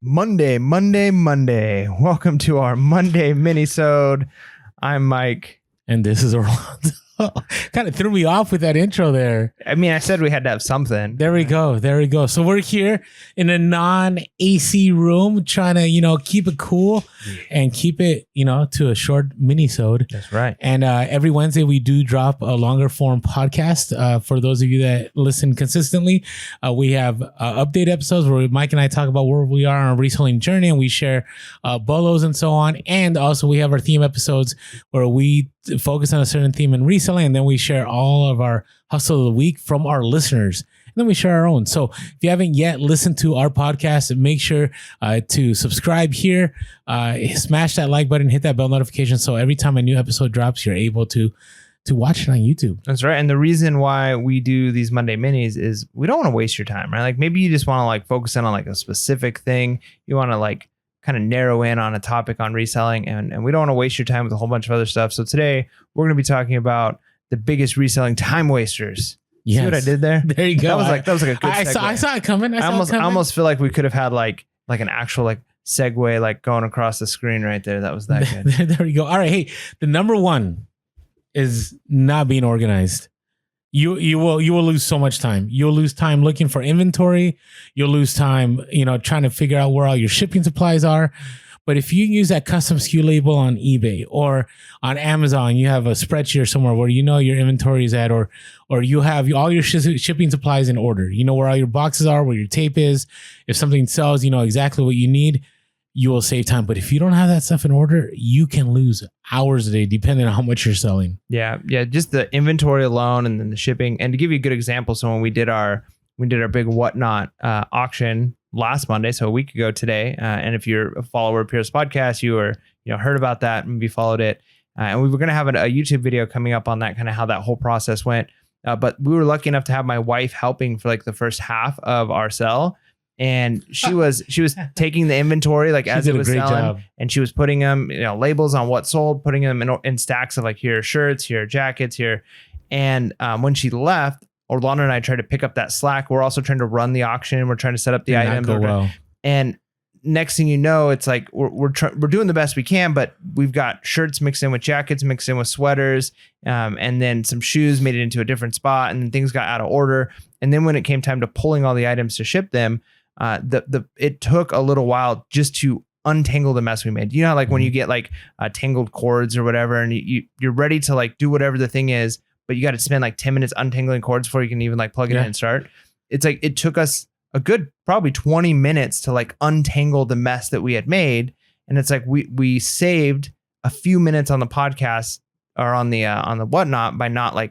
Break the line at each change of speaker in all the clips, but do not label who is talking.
Monday. Welcome to our Monday mini-sode. I'm Mike.
And this is Orlando. Kind of threw me off with that intro there.
I mean, I said we had to have something.
There we go. So we're here in a non-AC room trying to, keep it cool and keep it, to a short mini-sode.
That's right.
And every Wednesday we do drop a longer form podcast. For those of you that listen consistently, we have update episodes where Mike and I talk about where we are on our reselling journey, and we share Bellows and so on. And also we have our theme episodes where we focus on a certain theme in reselling, and then we share all of our hustle of the week from our listeners, and then we share our own. So if you haven't yet listened to our podcast, make sure to subscribe here, smash that like button, hit that bell notification, so every time a new episode drops, you're able to watch it on YouTube.
That's right. And the reason why we do these Monday minis is we don't want to waste your time, right? Like maybe you just want to focus in on a specific thing. You want to kind of narrow in on a topic on reselling, and we don't want to waste your time with a whole bunch of other stuff. So today we're going to be talking about the biggest reselling time wasters.
Yes.
See what I did there?
There you go.
That was a good segue.
I saw it coming.
I almost feel like we could have had like an actual segue going across the screen right there. That was that good.
There we go. All right. Hey, the number one is not being organized. You will lose so much time. You'll lose time looking for inventory. You'll lose time, trying to figure out where all your shipping supplies are. But if you use that custom SKU label on eBay or on Amazon, you have a spreadsheet or somewhere where your inventory is at, or you have all your shipping supplies in order. You know where all your boxes are, where your tape is. If something sells, you know exactly what you need. You will save time. But if you don't have that stuff in order, you can lose hours a day depending on how much you're selling.
Yeah. Just the inventory alone, and then the shipping. And to give you a good example, so when we did our big Whatnot auction last Monday, so a week ago today, and if you're a follower of Pierce Podcast, you were heard about that, maybe followed it, and we were going to have a YouTube video coming up on that, kind of how that whole process went. But we were lucky enough to have my wife helping for the first half of our sell. And she was taking the inventory as it was selling, job. And she was putting them, labels on what sold, putting them in stacks of here are shirts, here are jackets, here. And when she left, Orlando and I tried to pick up that slack. We're also trying to run the auction. We're trying to set up the items.
Well.
And next thing you know, it's we're doing the best we can, but we've got shirts mixed in with jackets, mixed in with sweaters, and then some shoes made it into a different spot, and then things got out of order. And then when it came time to pulling all the items to ship them, it took a little while just to untangle the mess we made. You know, when you get tangled cords or whatever, and you're ready to do whatever the thing is, but you got to spend 10 minutes untangling cords before you can even plug it in and start. It's it took us a good probably 20 minutes to untangle the mess that we had made. And it's we saved a few minutes on the podcast or on the Whatnot by not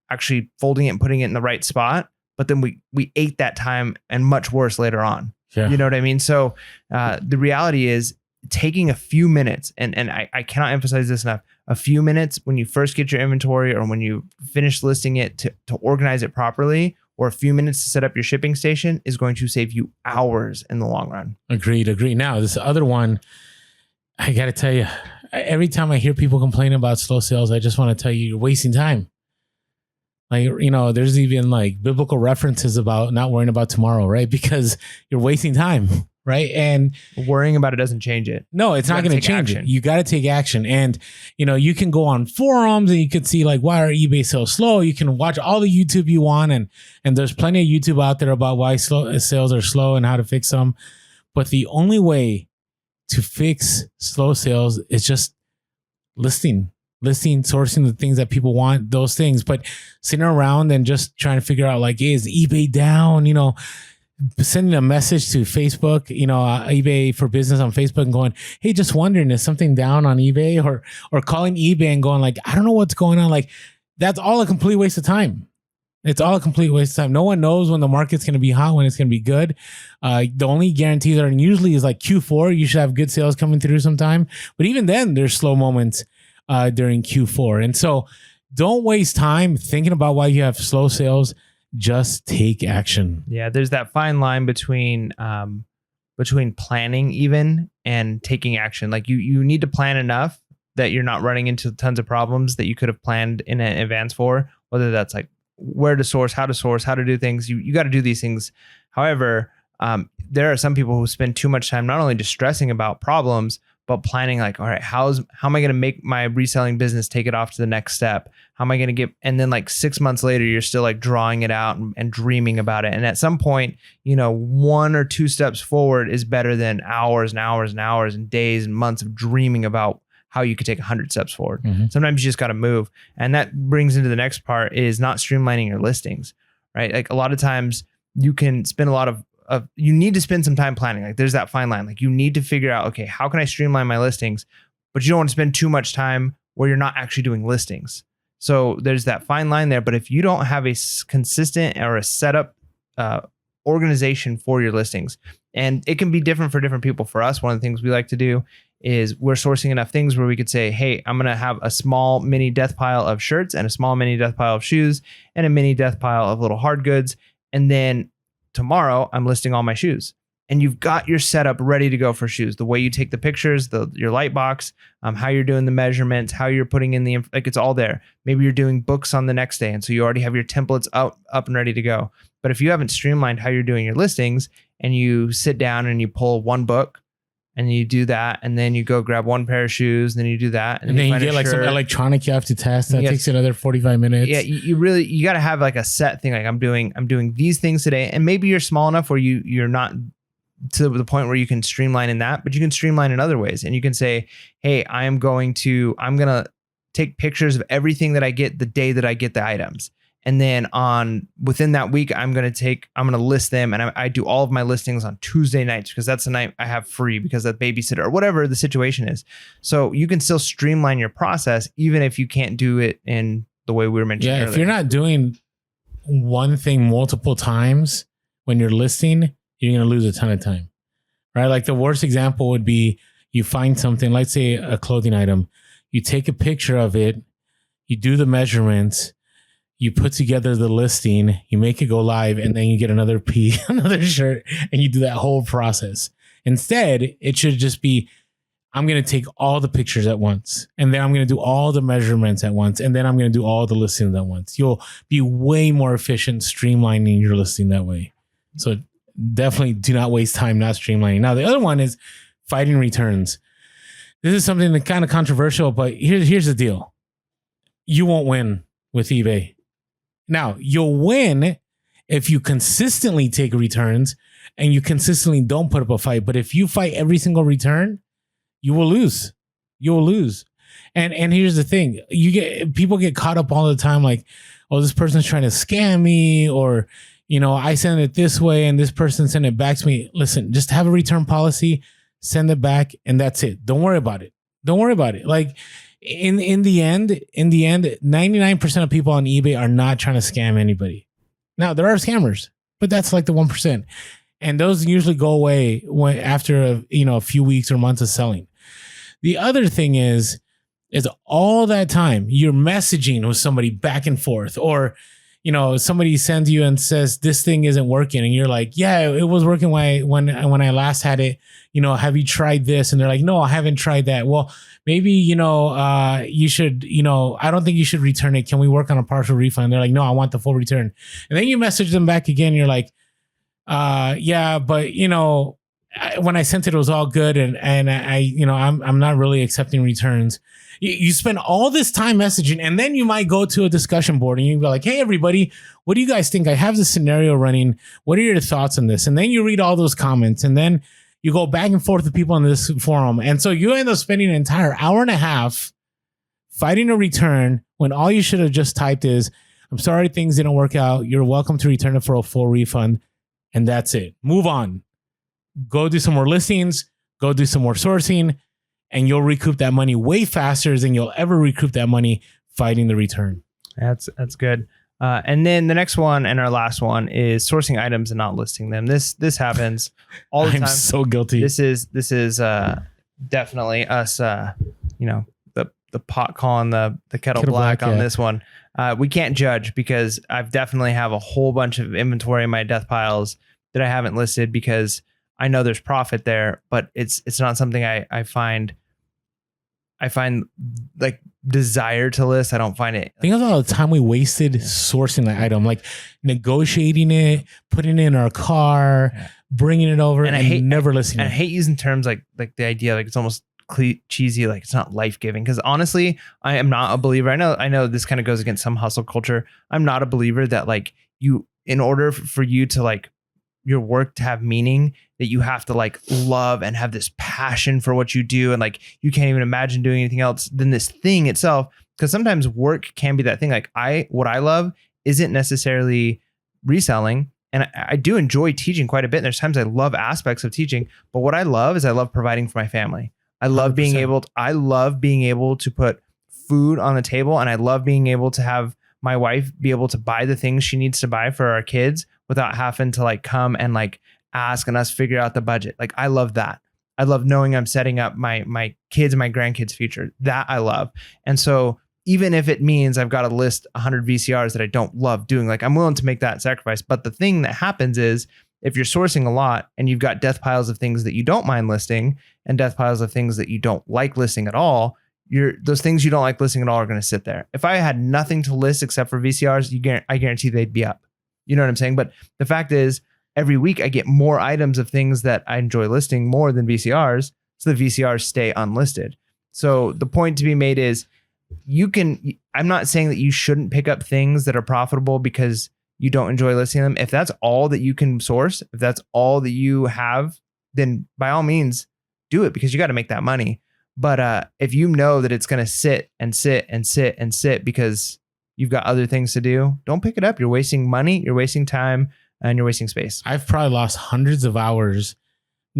actually folding it and putting it in the right spot. But then we ate that time, and much worse later on. Yeah. You know what I mean? So the reality is taking a few minutes, and I cannot emphasize this enough, a few minutes when you first get your inventory or when you finish listing it to organize it properly, or a few minutes to set up your shipping station is going to save you hours in the long run. Agreed.
Now, this other one, I got to tell you, every time I hear people complain about slow sales, I just want to tell you, you're wasting time. There's even biblical references about not worrying about tomorrow, right? Because you're wasting time, right? And
worrying about it doesn't change it.
No, it's not going to change it. You got to take action. And, you can go on forums and you could see why are eBay so slow? You can watch all the YouTube you want. And there's plenty of YouTube out there about why sales are slow and how to fix them. But the only way to fix slow sales is just listing, sourcing the things that people want, those things. But sitting around and just trying to figure out hey, is eBay down? Sending a message to Facebook, eBay for business on Facebook, and going, hey, just wondering, is something down on eBay? Or calling eBay and going I don't know what's going on. That's all a complete waste of time. It's all a complete waste of time. No one knows when the market's going to be hot, when it's going to be good. The only guarantees are usually is Q4. You should have good sales coming through sometime. But even then, there's slow moments during Q4. And so don't waste time thinking about why you have slow sales. Just take action.
Yeah, there's that fine line between planning even and taking action. You need to plan enough that you're not running into tons of problems that you could have planned in advance for, whether that's where to source, how to do things. You got to do these things. However, There are some people who spend too much time not only just stressing about problems, but planning like, all right, how am I going to make my reselling business take it off to the next step? How am I going to get, and then like 6 months later, you're still like drawing it out and dreaming about it. And at some point, 1 or 2 steps forward is better than hours and hours and hours and days and months of dreaming about how you could take 100 steps forward. Mm-hmm. Sometimes you just got to move. And that brings into the next part is not streamlining your listings, right? Like a lot of times you can spend a lot of you need to spend some time planning. Like there's that fine line. Like you need to figure out, okay, how can I streamline my listings? But you don't want to spend too much time where you're not actually doing listings. So there's that fine line there. But if you don't have a consistent or a setup organization for your listings, and it can be different for different people. For us, one of the things we like to do is we're sourcing enough things where we could say, hey, I'm going to have a small mini death pile of shirts and a small mini death pile of shoes and a mini death pile of little hard goods. And then tomorrow I'm listing all my shoes, and you've got your setup ready to go for shoes. The way you take the pictures, your light box, how you're doing the measurements, how you're putting in like it's all there. Maybe you're doing books on the next day. And so you already have your templates up and ready to go. But if you haven't streamlined how you're doing your listings and you sit down and you pull one book and you do that, and then you go grab one pair of shoes, and then you do that.
And then you get like some electronic you have to test. That takes another 45 minutes.
Yeah, you got to have like a set thing. Like I'm doing these things today. And maybe you're small enough where you're not to the point where you can streamline in that, but you can streamline in other ways. And you can say, hey, I'm going to take pictures of everything that I get the day that I get the items. And then within that week, I'm going to list them. And I do all of my listings on Tuesday nights because that's the night I have free because of babysitter or whatever the situation is. So you can still streamline your process, even if you can't do it in the way we were mentioning earlier.
If you're not doing one thing multiple times when you're listing, you're going to lose a ton of time, right? Like the worst example would be you find something, let's say a clothing item, you take a picture of it, you do the measurements, you put together the listing, you make it go live, and then you get another another shirt, and you do that whole process. Instead, it should just be, I'm going to take all the pictures at once, and then I'm going to do all the measurements at once, and then I'm going to do all the listings at once. You'll be way more efficient streamlining your listing that way. So definitely do not waste time not streamlining. Now, the other one is fighting returns. This is something that's kind of controversial, but here's the deal. You won't win with eBay. Now, you'll win if you consistently take returns and you consistently don't put up a fight. But if you fight every single return, you will lose. You will lose. And here's the thing. People get caught up all the time like, oh, this person's trying to scam me, or, I send it this way and this person sent it back to me. Listen, just have a return policy, send it back, and that's it. Don't worry about it. Don't worry about it. Like, in the end, 99% of people on eBay are not trying to scam anybody. Now, there are scammers, but that's like the 1%. And those usually go away after a few weeks or months of selling. The other thing is all that time you're messaging with somebody back and forth, or somebody sends you and says this thing isn't working, and you're like, yeah, it was working when I last had it. Have you tried this? And they're like, no, I haven't tried that. Well, maybe you should. I don't think you should return it. Can we work on a partial refund? And they're like, no, I want the full return. And then you message them back again. You're like, yeah, but when I sent it, it was all good, and I'm not really accepting returns. You spend all this time messaging, and then you might go to a discussion board and you go like, hey, everybody, what do you guys think? I have this scenario running. What are your thoughts on this? And then you read all those comments, and then you go back and forth with people on this forum. And so you end up spending an entire hour and a half fighting a return when all you should have just typed is, I'm sorry things didn't work out. You're welcome to return it for a full refund. And that's it. Move on. Go do some more listings. Go do some more sourcing. And you'll recoup that money way faster than you'll ever recoup that money fighting the return.
That's good. And then the next one and our last one is sourcing items and not listing them. This happens all the time.
I'm so guilty.
This is definitely us. The pot calling the kettle black on this one. We can't judge because I've definitely have a whole bunch of inventory in my death piles that I haven't listed because I know there's profit there, but it's not something I find I find like desire to list. I don't find it.
Think of all the time we wasted sourcing the item, like negotiating it, putting it in our car, bringing it over, and I hate never listening.
And I hate using terms like the idea, like it's almost cheesy, like it's not life-giving. Because honestly, I am not a believer. I know this kind of goes against some hustle culture. I'm not a believer that like you, in order for you to like your work to have meaning, that you have to like love and have this passion for what you do. And like, you can't even imagine doing anything else than this thing itself. Because sometimes work can be that thing. Like what I love isn't necessarily reselling. And I do enjoy teaching quite a bit. And there's times I love aspects of teaching, but what I love is I love providing for my family. I love 100%. I love being able to put food on the table, and I love being able to have my wife be able to buy the things she needs to buy for our kids without having to like come and like ask and us figure out the budget. Like I love that. I love knowing I'm setting up my kids and my grandkids' future. That I love. And so even if it means I've got to list 100 VCRs that I don't love doing, like I'm willing to make that sacrifice. But the thing that happens is if you're sourcing a lot and you've got death piles of things that you don't mind listing and death piles of things that you don't like listing at all, those things you don't like listing at all are going to sit there. If I had nothing to list except for VCRs, I guarantee they'd be up. You know what I'm saying? But the fact is, every week I get more items of things that I enjoy listing more than VCRs. So the VCRs stay unlisted. So the point to be made is I'm not saying that you shouldn't pick up things that are profitable because you don't enjoy listing them. If that's all that you can source, if that's all that you have, then by all means do it, because you got to make that money. But if you know that it's going to sit and sit and sit and sit because you've got other things to do, don't pick it up. You're wasting money, you're wasting time, and you're wasting space.
I've probably lost hundreds of hours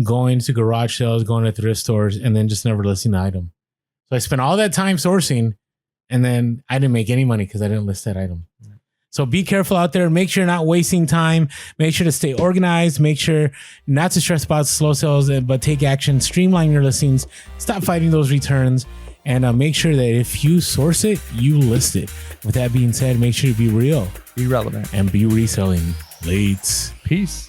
going to garage sales, going to thrift stores, and then just never listing the item. So I spent all that time sourcing, and then I didn't make any money because I didn't list that item. So be careful out there. Make sure you're not wasting time. Make sure to stay organized. Make sure not to stress about slow sales, but take action. Streamline your listings. Stop fighting those returns. And make sure that if you source it, you list it. With that being said, make sure to be real,
be relevant,
and be reselling. Late.
Peace.